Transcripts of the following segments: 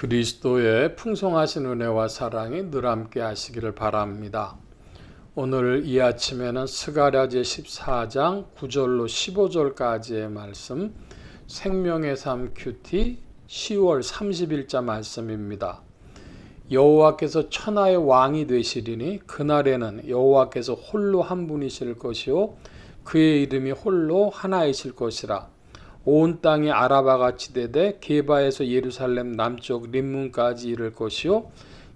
그리스도의 풍성하신 은혜와 사랑이 늘 함께 하시기를 바랍니다. 오늘 이 아침에는 스가랴 제14장 9절로 15절까지의 말씀, 생명의 삶 큐티 10월 30일자 말씀입니다. 여호와께서 천하의 왕이 되시리니 그날에는 여호와께서 홀로 한 분이실 것이요 그의 이름이 홀로 하나이실 것이라. 온 땅이 아라바같이 되되 게바에서 예루살렘 남쪽 림문까지 이를 것이요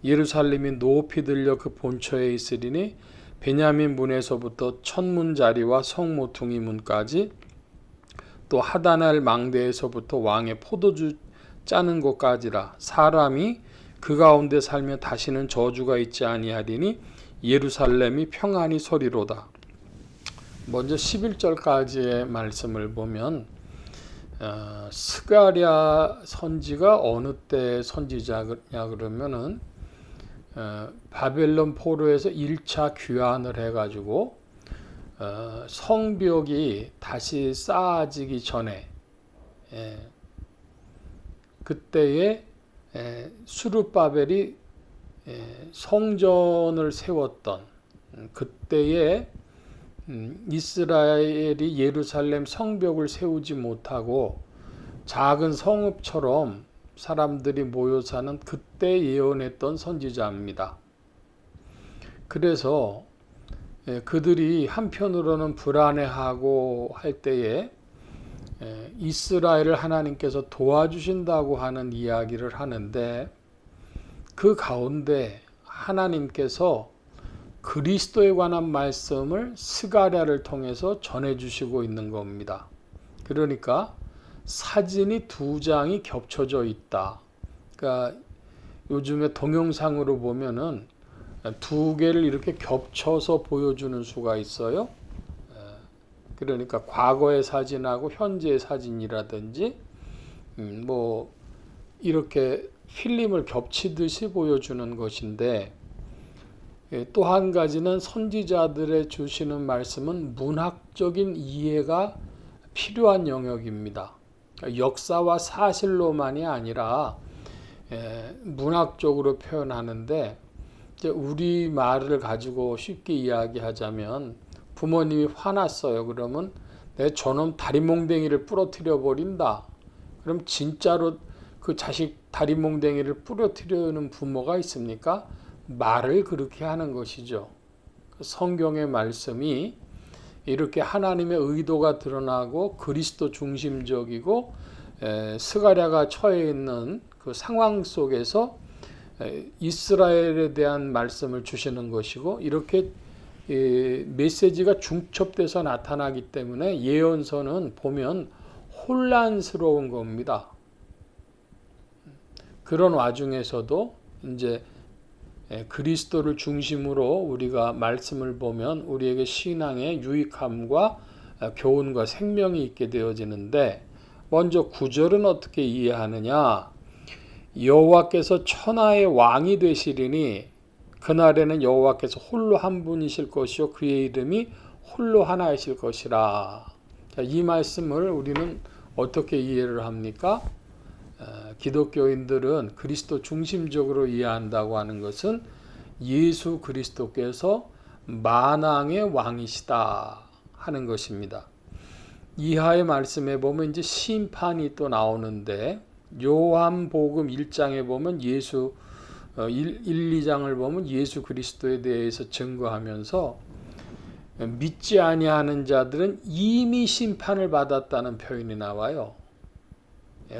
예루살렘이 높이 들려 그 본처에 있으리니 베냐민 문에서부터 천문 자리와 성 모퉁이 문까지 또 하다날 망대에서부터 왕의 포도주 짜는 곳까지라. 사람이 그 가운데 살며 다시는 저주가 있지 아니하리니 예루살렘이 평안히 서리로다. 먼저 11절까지의 말씀을 보면 스가랴 선지가 어느 때 선지자냐 그러면은 바벨론 포로에서 1차 귀환을 해가지고 성벽이 다시 쌓아지기 전에 그때에 수르바벨이 성전을 세웠던 그때에 이스라엘이 예루살렘 성벽을 세우지 못하고 작은 성읍처럼 사람들이 모여 사는 그때 예언했던 선지자입니다. 그래서 그들이 한편으로는 불안해하고 할 때에 이스라엘을 하나님께서 도와주신다고 하는 이야기를 하는데 그 가운데 하나님께서 그리스도에 관한 말씀을 스가랴를 통해서 전해주시고 있는 겁니다. 그러니까 사진이 두 장이 겹쳐져 있다. 그러니까 요즘에 동영상으로 보면은 두 개를 이렇게 겹쳐서 보여주는 수가 있어요. 그러니까 과거의 사진하고 현재의 사진이라든지 뭐 이렇게 필름을 겹치듯이 보여주는 것인데, 또 한 가지는 선지자들의 주시는 말씀은 문학적인 이해가 필요한 영역입니다. 역사와 사실로만이 아니라 문학적으로 표현하는데, 우리 말을 가지고 쉽게 이야기하자면 부모님이 화났어요. 그러면 내 저놈 다리몽댕이를 부러뜨려 버린다. 그럼 진짜로 그 자식 다리몽댕이를 부러뜨리는 부모가 있습니까? 말을 그렇게 하는 것이죠. 성경의 말씀이 이렇게 하나님의 의도가 드러나고 그리스도 중심적이고 스가랴가 처해 있는 그 상황 속에서 이스라엘에 대한 말씀을 주시는 것이고, 이렇게 메시지가 중첩돼서 나타나기 때문에 예언서는 보면 혼란스러운 겁니다. 그런 와중에서도 이제 그리스도를 중심으로 우리가 말씀을 보면 우리에게 신앙의 유익함과 교훈과 생명이 있게 되어지는데, 먼저 9절은 어떻게 이해하느냐? 여호와께서 천하의 왕이 되시리니 그날에는 여호와께서 홀로 한 분이실 것이요 그의 이름이 홀로 하나이실 것이라. 자, 이 말씀을 우리는 어떻게 이해를 합니까? 기독교인들은 그리스도 중심적으로 이해한다고 하는 것은 예수 그리스도께서 만왕의 왕이시다 하는 것입니다. 이하의 말씀에 보면 이제 심판이 또 나오는데, 요한복음 1장에 보면 1, 2장을 보면 예수 그리스도에 대해서 증거하면서 믿지 아니하는 자들은 이미 심판을 받았다는 표현이 나와요.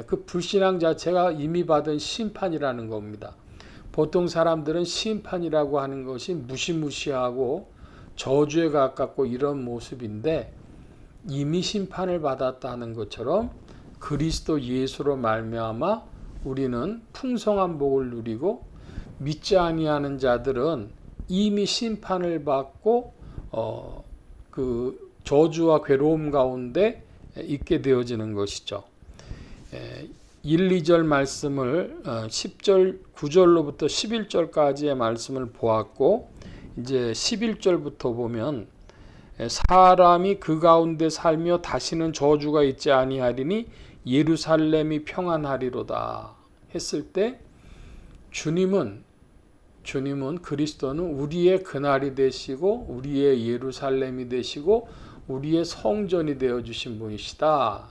그 불신앙 자체가 이미 받은 심판이라는 겁니다. 보통 사람들은 심판이라고 하는 것이 무시무시하고 저주에 가깝고 이런 모습인데, 이미 심판을 받았다는 것처럼 그리스도 예수로 말미암아 우리는 풍성한 복을 누리고, 믿지 아니하는 자들은 이미 심판을 받고 그 저주와 괴로움 가운데 있게 되어지는 것이죠. 1, 2절 말씀을 10절, 9절로부터 11절까지의 말씀을 보았고, 이제 11절부터 보면 사람이 그 가운데 살며 다시는 저주가 있지 아니하리니 예루살렘이 평안하리로다 했을 때, 주님은 그리스도는 우리의 그날이 되시고 우리의 예루살렘이 되시고 우리의 성전이 되어 주신 분이시다.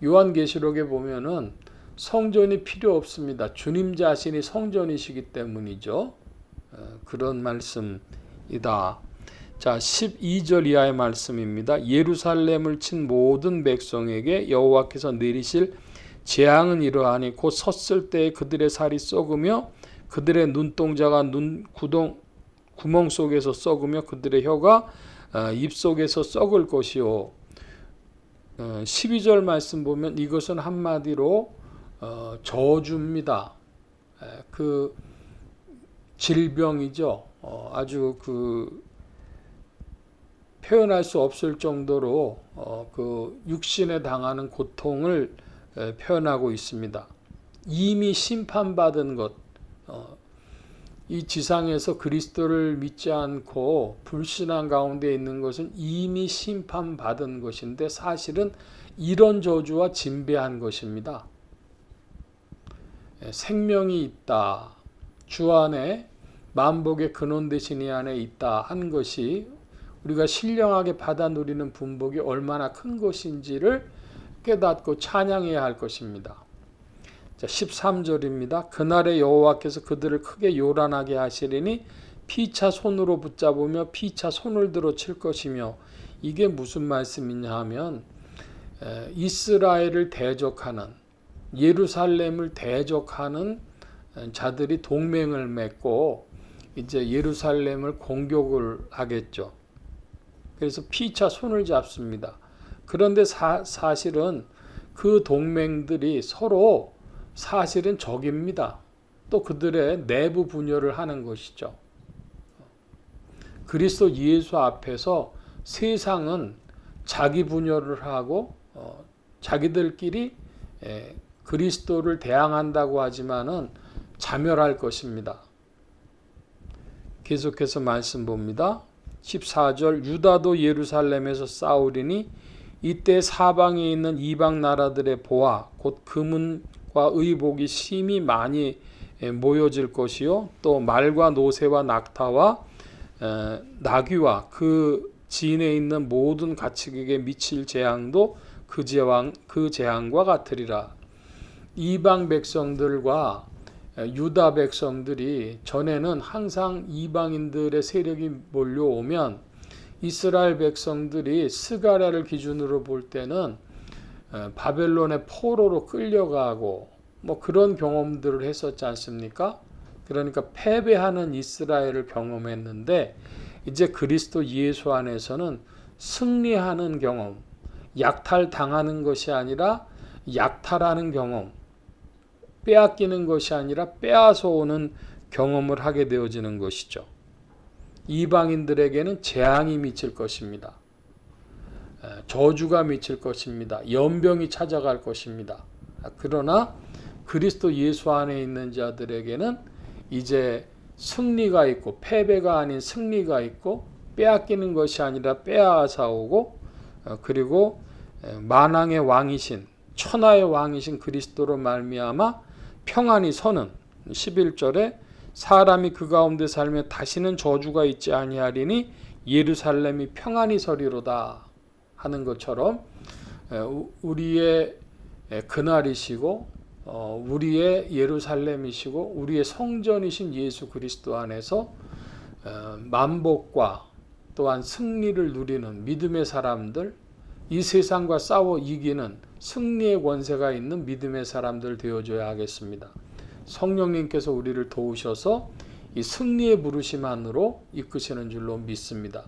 요한계시록에 보면은 성전이 필요 없습니다. 주님 자신이 성전이시기 때문이죠. 그런 말씀이다. 자, 12절 이하의 말씀입니다. 예루살렘을 친 모든 백성에게 여호와께서 내리실 재앙은 이러하니 곧 섰을 때에 그들의 살이 썩으며 그들의 눈동자가 구멍 속에서 썩으며 그들의 혀가 입 속에서 썩을 것이요. 12절 말씀 보면 이것은 한마디로 저주입니다. 그 질병이죠. 아주 표현할 수 없을 정도로 그 육신에 당하는 고통을 표현하고 있습니다. 이미 심판받은 것, 이 지상에서 그리스도를 믿지 않고 불신한 가운데 있는 것은 이미 심판받은 것인데 사실은 이런 저주와 진배한 것입니다. 생명이 있다. 주 안에 만복의 근원 되신 이 안에 있다 한 것이 우리가 신령하게 받아 누리는 분복이 얼마나 큰 것인지를 깨닫고 찬양해야 할 것입니다. 자, 13절입니다. 그날에 여호와께서 그들을 크게 요란하게 하시리니 피차 손으로 붙잡으며 피차 손을 들어 칠 것이며, 이게 무슨 말씀이냐 하면 이스라엘을 대적하는, 예루살렘을 대적하는 자들이 동맹을 맺고 이제 예루살렘을 공격을 하겠죠. 그래서 피차 손을 잡습니다. 그런데 사실은 그 동맹들이 서로 사실은 적입니다. 또 그들의 내부 분열을 하는 것이죠. 그리스도 예수 앞에서 세상은 자기 분열을 하고 자기들끼리 그리스도를 대항한다고 하지만은 자멸할 것입니다. 계속해서 말씀 봅니다. 14절 유다도 예루살렘에서 싸우리니 이때 사방에 있는 이방 나라들의 보화 곧 금은과 의복이 심히 많이 모여질 것이요 또 말과 노새와 낙타와 나귀와 그 진에 있는 모든 가축에게 미칠 재앙도 그 재앙과 같으리라. 이방 백성들과 유다 백성들이 전에는 항상 이방인들의 세력이 몰려오면 이스라엘 백성들이 스가랴를 기준으로 볼 때는 바벨론의 포로로 끌려가고 뭐 그런 경험들을 했었지 않습니까? 그러니까 패배하는 이스라엘을 경험했는데 이제 그리스도 예수 안에서는 승리하는 경험, 약탈당하는 것이 아니라 약탈하는 경험, 빼앗기는 것이 아니라 빼앗아 오는 경험을 하게 되어지는 것이죠. 이방인들에게는 재앙이 미칠 것입니다. 저주가 미칠 것입니다. 연병이 찾아갈 것입니다. 그러나 그리스도 예수 안에 있는 자들에게는 이제 승리가 있고 패배가 아닌 승리가 있고 빼앗기는 것이 아니라 빼앗아 오고 그리고 만왕의 왕이신 천하의 왕이신 그리스도로 말미암아 평안이 서는 11절에 사람이 그 가운데 살며 다시는 저주가 있지 아니하리니 예루살렘이 평안히 서리로다 하는 것처럼 우리의 그날이시고 우리의 예루살렘이시고 우리의 성전이신 예수 그리스도 안에서 만복과 또한 승리를 누리는 믿음의 사람들, 이 세상과 싸워 이기는 승리의 권세가 있는 믿음의 사람들 되어줘야 하겠습니다. 성령님께서 우리를 도우셔서 이 승리의 부르심 안으로 이끄시는 줄로 믿습니다.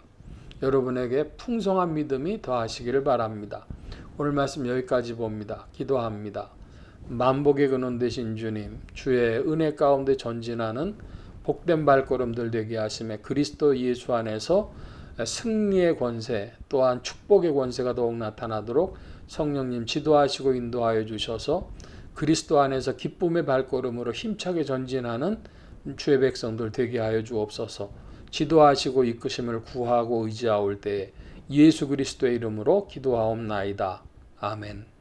여러분에게 풍성한 믿음이 더하시기를 바랍니다. 오늘 말씀 여기까지 봅니다. 기도합니다. 만복의 근원 되신 주님, 주의 은혜 가운데 전진하는 복된 발걸음들 되게 하심에 그리스도 예수 안에서 승리의 권세 또한 축복의 권세가 더욱 나타나도록 성령님 지도하시고 인도하여 주셔서 그리스도 안에서 기쁨의 발걸음으로 힘차게 전진하는 주의 백성들 되게 하여 주옵소서. 지도하시고 이끄심을 구하고 의지하올 때에 예수 그리스도의 이름으로 기도하옵나이다. 아멘.